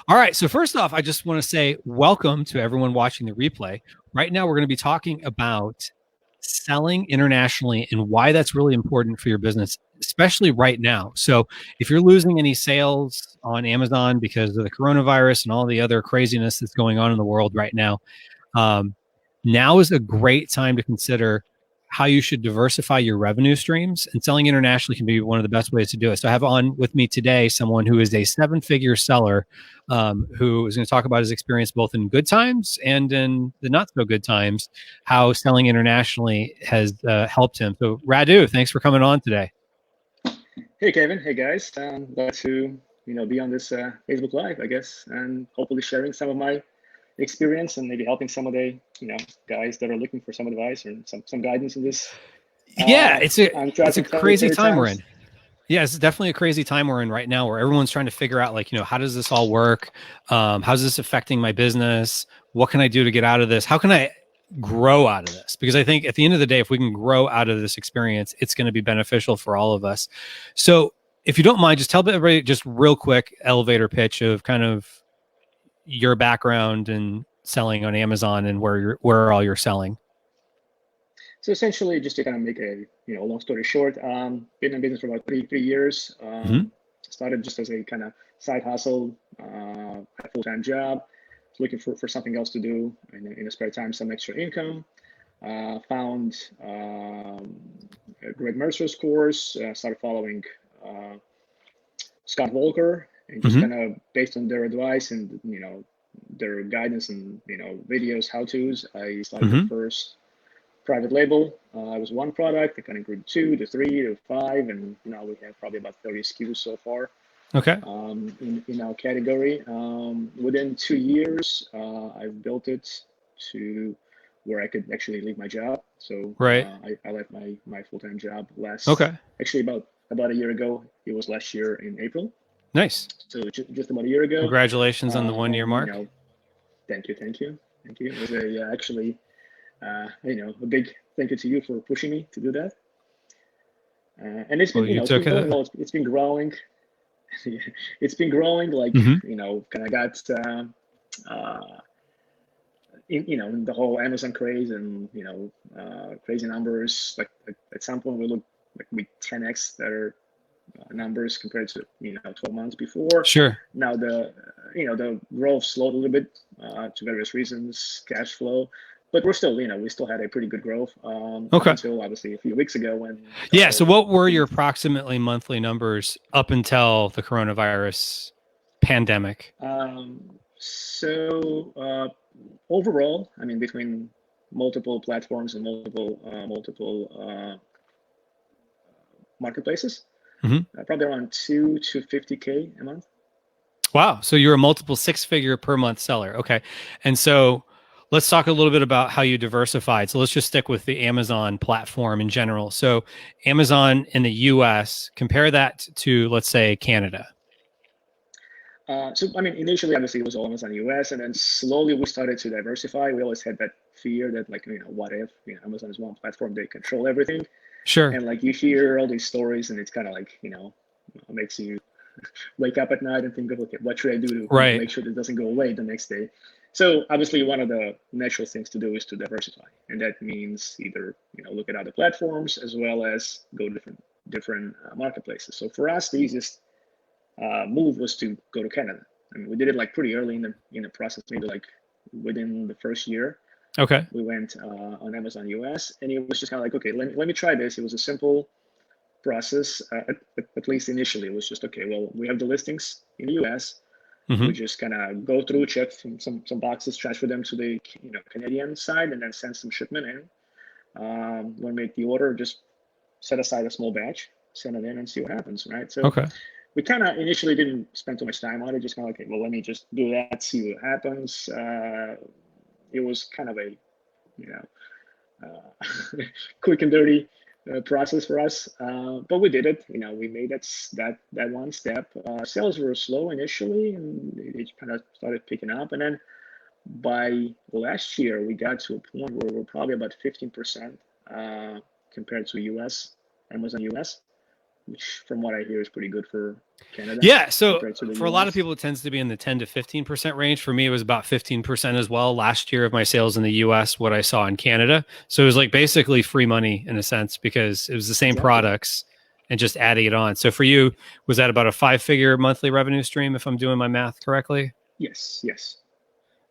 All right. So first off, I just want to say welcome to everyone watching the replay. Right now, we're going to be talking about selling internationally and why that's really important for your business, especially right now. So if you're losing any sales on Amazon because of the coronavirus and all the other craziness that's going on in the world right now, um, now is a great time to consider how you should diversify your revenue streams, and selling internationally can be one of the best ways to do it. So I have on with me today someone who is a seven-figure seller, who is going to talk about his experience both in good times and in the not so good times, how selling internationally has helped him. So Radu, thanks for coming on today. Hey Kevin, hey guys, glad to be on this Facebook Live, I guess, and hopefully sharing some of my experience and maybe helping some of the guys that are looking for some advice or some guidance in this Yeah, it's a crazy uncharted time we're in. times. Yeah, it's definitely a crazy time we're in right now where everyone's trying to figure out, like, how does this all work? How's this affecting my business? What can I do to get out of this? How can I grow out of this? Because I think at the end of the day, if we can grow out of this experience, it's going to be beneficial for all of us. So if you don't mind, just tell everybody just real quick elevator pitch of kind of your background and selling on Amazon and where all you're selling. So essentially, just to kind of make a long story short, been in business for about three years. Mm-hmm. Started just as a kind of side hustle, a full-time job. Looking for something else to do in a spare time, some extra income. Found Greg Mercer's course, started following uh, Scott Volker, and just Mm-hmm. kind of based on their advice and their guidance and videos, how tos. I started the Mm-hmm. first private label. It was one product. It kind of grew to two, to three, to five, and now we have probably about 30 SKUs so far Okay. in our category. Within 2 years, I've built it to where I could actually leave my job. So Right. I left my full-time job Okay. actually about a year ago. It was last year in April. Nice. So just about a year ago. Congratulations on the 1 year You mark. know, thank you. It was actually a big thank you to you for pushing me to do that. And it's Well, been you it's been took going a. well. It's been growing. It's been growing like Mm-hmm. kind of got uh, in the whole Amazon craze and crazy numbers. Like at some point we look like we 10x their numbers compared to 12 months before. Sure. Now the growth slowed a little bit to various reasons, cash flow, but we're still we still had a pretty good growth up Okay. until obviously a few weeks ago when the Yeah. So, whole what were thing. your approximately monthly numbers up until the coronavirus pandemic? So overall, I mean, between multiple platforms and multiple marketplaces, Mm-hmm. probably around 2 to 50K a month. Wow. So, you're a multiple six-figure per month seller. Okay. And so, let's talk a little bit about how you diversified. So, let's just stick with the Amazon platform in general. So, Amazon in the US, compare that to, let's say, Canada. So I mean, initially, obviously, it was all Amazon US, and then slowly we started to diversify. We always had that fear that, like, what if Amazon is one platform, they control everything, Sure. and like you hear all these stories, and it's kind of like makes you wake up at night and think of, okay, what should I do to Right. make sure that doesn't go away the next day. So obviously, one of the natural things to do is to diversify, and that means either look at other platforms as well as go different marketplaces. So for us, the easiest move was to go to Canada. I mean, we did it like pretty early in the process, maybe like within the first year. Okay. We went on Amazon US, and it was just kind of like, okay, let me try this. It was a simple process, at least initially. It was just okay. Well, we have the listings in the US. We Mm-hmm. just kind of go through, check some boxes, transfer them to the Canadian side, and then send some shipment in. When we make the order, just set aside a small batch, send it in, and see what happens, right? So Okay. we kind of initially didn't spend too much time on it. Just kind of like, okay, well, let me just do that, see what happens. It was kind of a, you know, quick and dirty process for us, but we did it. We made that one step. Sales were slow initially, and it kind of started picking up, and then by last year, we got to a point where we're probably about 15% compared to US, Amazon US. which from what I hear is pretty good for Canada. Yeah. So compared to the for a lot of US. people, it tends to be in the 10 to 15% range. For me, it was about 15% as well last year of my sales in the US, what I saw in Canada. So it was like basically free money in a sense because it was the same Exactly. products and just adding it on. So for you, was that about a 5-figure monthly revenue stream, if I'm doing my math correctly? Yes, yes.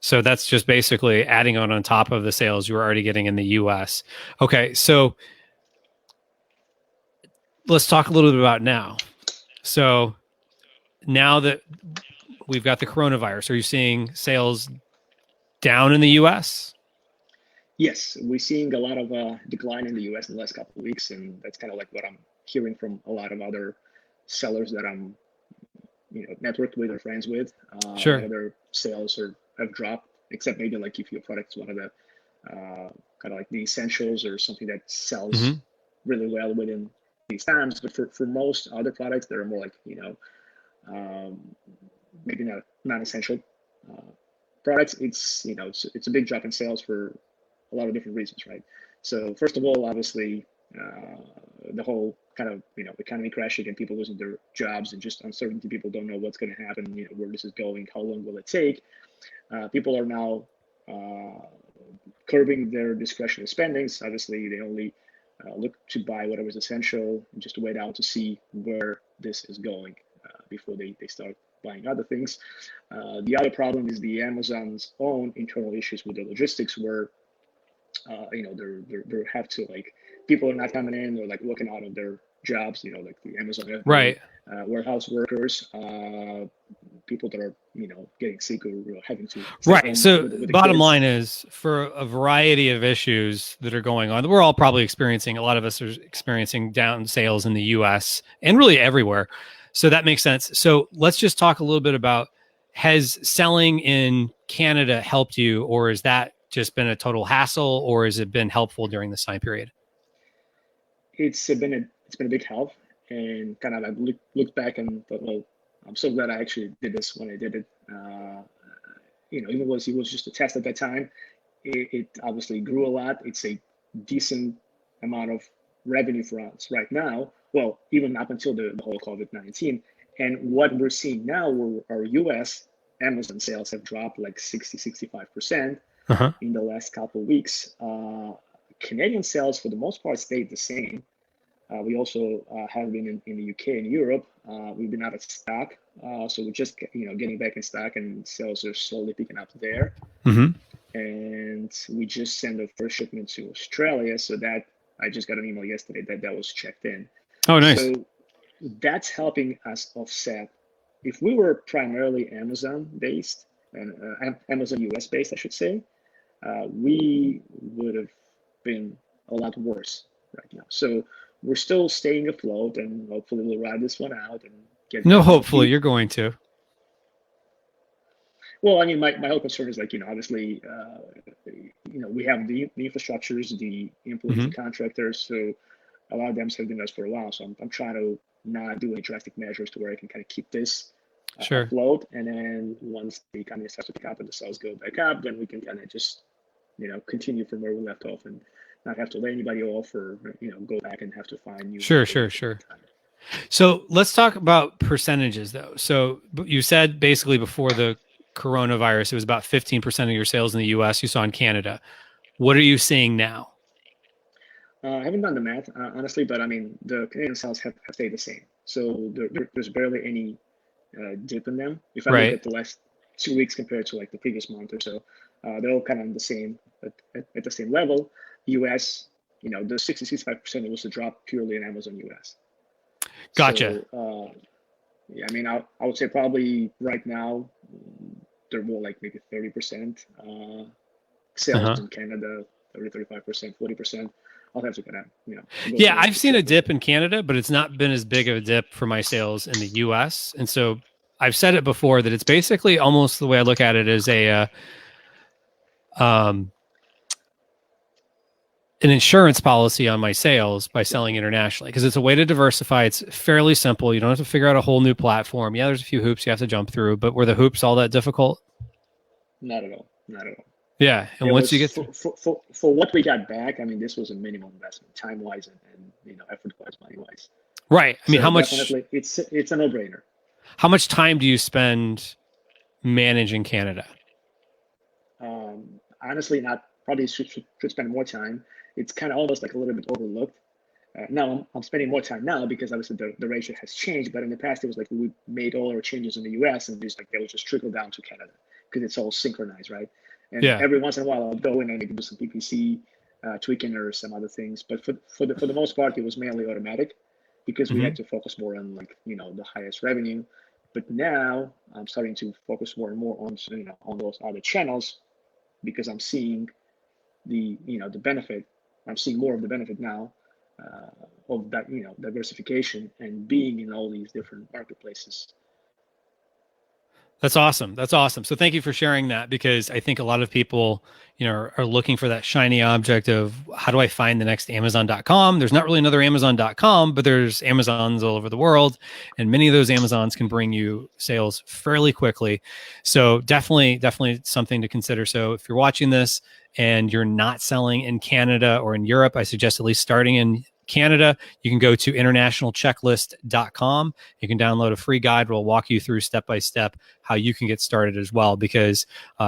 So that's just basically adding on top of the sales you were already getting in the US. Okay. So let's talk a little bit about now. So now that we've got the coronavirus, are you seeing sales down in the US? Yes, we're seeing a lot of decline in the US in the last couple of weeks, and that's kind of like what I'm hearing from a lot of other sellers that I'm, networked with or friends with. A lot Sure. of their sales have dropped, except maybe like if your product's one of the kind of like the essentials or something that sells Mhm. really well within these times. But for most other products that are more like, um, maybe not non-essential uh, products, it's a big drop in sales for a lot of different reasons, right? So first of all, obviously, the whole kind of economy crashing and people losing their jobs and just uncertainty. People don't know what's going to happen, where this is going, how long will it take. People are now curbing their discretionary spendings. Obviously, they only look to buy whatever is essential and just wait out to see where this is going before they start buying other things. The other problem is the Amazon's own internal issues with the logistics, where they have to, like, people are not coming in, they're like looking out of their jobs, like the Amazon FBA, Right. warehouse workers, people that are getting sick or having to stay Right. home So with the bottom kids. line is for a variety of issues that are going on, we're all probably experiencing, a lot of us are experiencing down sales in the US and really everywhere. So that makes sense. So let's just talk a little bit about, has selling in Canada helped you, or has that just been a total hassle, or has it been helpful during this time period? It's been a big help, and kind of like looked back and thought, well, I'm so glad I actually did this when I did it. Even though it was just a test at that time, it obviously grew a lot. It's a decent amount of revenue for us right now. Well, even up until the whole COVID-19. And what we're seeing now, where our US Amazon sales have dropped like 65% Uh-huh. in the last couple of weeks. Canadian sales, for the most part, stayed the same. We also have been in the UK and Europe. We've been out of stock, so we're just getting back in stock, and sales are slowly picking up there. Mm-hmm. And we just sent the first shipment to Australia, so that I just got an email yesterday that was checked in. Oh, nice. So that's helping us offset. If we were primarily Amazon based and Amazon US based, I should say, we would have been a lot worse right now. So we're still staying afloat, and hopefully we'll ride this one out and get No, back on our hopefully feet. you're going to. Well, I mean, my whole concern is, like, obviously, we have the infrastructures, the employees, the Mm-hmm. contractors. So a lot of them have been with us for a while. So I'm trying to not do any drastic measures to where I can kind of keep this Sure. afloat. And then once the economy starts to pick up and the sales go back up, then we can kind of just, continue from where we left off and not have to lay anybody off, or, go back and have to find new Sure, employees sure, at the same sure. time. So let's talk about percentages, though. So you said basically before the coronavirus, it was about 15% of your sales in the US you saw in Canada. What are you seeing now? I haven't done the math, honestly, but I mean, the Canadian sales have stayed the same. So there's barely any dip in them. If I look Right. at the last 2 weeks compared to like the previous month or so, they're all kind of on the same at the same level. US, the 65% was a drop purely in Amazon US. Gotcha. So yeah, I mean, I would say probably right now they're more like maybe 30% sales Uh-huh. in Canada, 35%, 40%. I'll have to kind of go Yeah, through the I've seen a statistics. dip in Canada, but it's not been as big of a dip for my sales in the US. And so I've said it before that it's basically almost the way I look at it as um, an insurance policy on my sales by selling internationally, because it's a way to diversify. It's fairly simple. You don't have to figure out a whole new platform. Yeah, there's a few hoops you have to jump through, but were the hoops all that difficult? Not at all. Not at all. Yeah. And It once you was get through, for what we got back. I mean, this was a minimal investment, time wise and effort wise, money wise. Right. I mean, So how much definitely, it's a no-brainer. how much time do you spend managing Canada? Honestly, not probably should spend more time. It's kind of almost like a little bit overlooked. Now I'm spending more time now because obviously the ratio has changed. But in the past, it was like we made all our changes in the U.S. and just like they would just trickle down to Canada because it's all synchronized, right? And Yeah. every once in a while, I'll go in and maybe do some PPC tweaking or some other things. But for the most part, it was mainly automatic because we had to focus more on like the highest revenue. But now I'm starting to focus more and more on on those other channels because I'm seeing the benefit. I'm seeing more of the benefit now of that diversification and being in all these different marketplaces. That's awesome. That's awesome. So thank you for sharing that, because I think a lot of people, are looking for that shiny object of how do I find the next Amazon.com? There's not really another Amazon.com, but there's Amazons all over the world, and many of those Amazons can bring you sales fairly quickly. So definitely something to consider. So if you're watching this and you're not selling in Canada or in Europe, I suggest at least starting in Canada. You can go to internationalchecklist.com. You can download a free guide. We'll walk you through step by step how you can get started as well. Because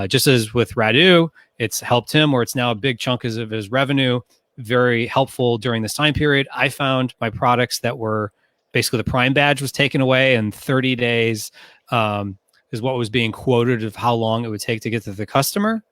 just as with Radu, it's helped him, or it's now a big chunk of his revenue. Very helpful during this time period. I found my products that were basically the Prime badge was taken away, and 30 days is what was being quoted of how long it would take to get to the customer.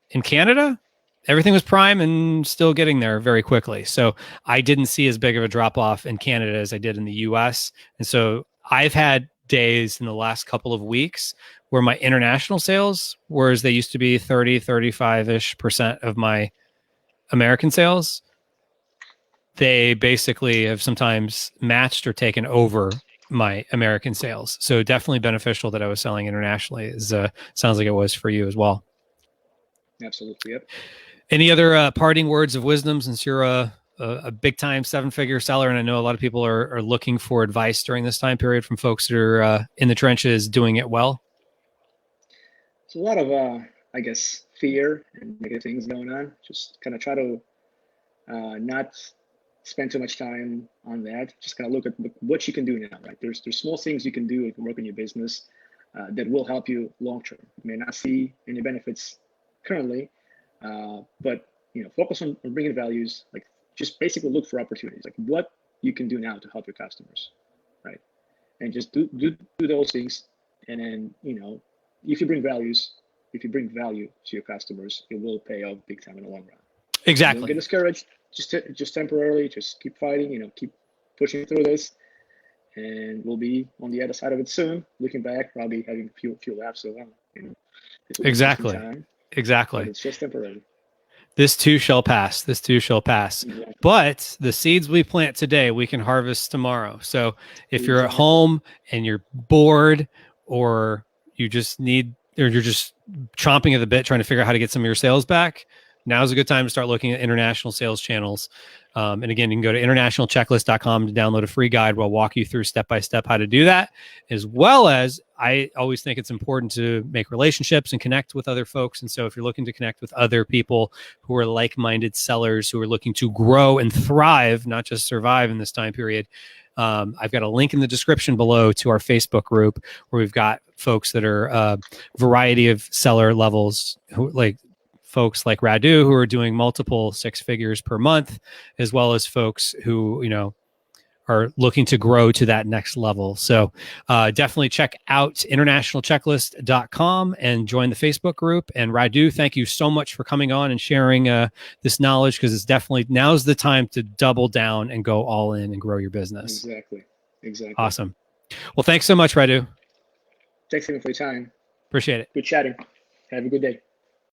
In Canada, everything was Prime and still getting there very quickly. So I didn't see as big of a drop off in Canada as I did in the US. And so I've had days in the last couple of weeks where my international sales, whereas they used to be 35% of my American sales, they basically have sometimes matched or taken over my American sales. So definitely beneficial that I was selling internationally. Is sounds like it was for you as well. Absolutely. Yep. Any other parting words of wisdom, since you're a big time 7-figure seller, and I know a lot of people are looking for advice during this time period from folks that are in the trenches doing it well? It's a lot of I guess fear and negative things going on. Just kind of try to not spend too much time on that. Just kind of look at what you can do now. Right? There's small things you can do. You can work on your business that will help you long term. You may not see any benefits currently, but focus on bringing values. Like just basically look for opportunities. Like what you can do now to help your customers, right? And just do those things. And then if you bring value to your customers, it will pay off big time in the long run. Exactly. Don't get discouraged. Just temporarily. Just keep fighting. Keep pushing through this, and we'll be on the other side of it soon. Looking back, probably having a few laughs so long. Exactly. Time, exactly. It's just temporary. This too shall pass. This too shall pass. Exactly. But the seeds we plant today, we can harvest tomorrow. So if you're at home and you're bored, or you just need, or you're just chomping at the bit trying to figure out how to get some of your sales back, now's a good time to start looking at international sales channels. And again, you can go to internationalchecklist.com to download a free guide where I'll walk you through step by step how to do that. As well as, I always think it's important to make relationships and connect with other folks. And so if you're looking to connect with other people who are like-minded sellers who are looking to grow and thrive, not just survive in this time period, I've got a link in the description below to our Facebook group where we've got folks that are a variety of seller levels, who like folks like Radu who are doing multiple 6 figures per month, as well as folks who, are looking to grow to that next level. So definitely check out internationalchecklist.com and join the Facebook group. And Radu, thank you so much for coming on and sharing this knowledge, because it's definitely, now's the time to double down and go all in and grow your business. Exactly. Awesome. Well, thanks so much, Radu. Thanks again for your time. Appreciate it. Good chatting. Have a good day.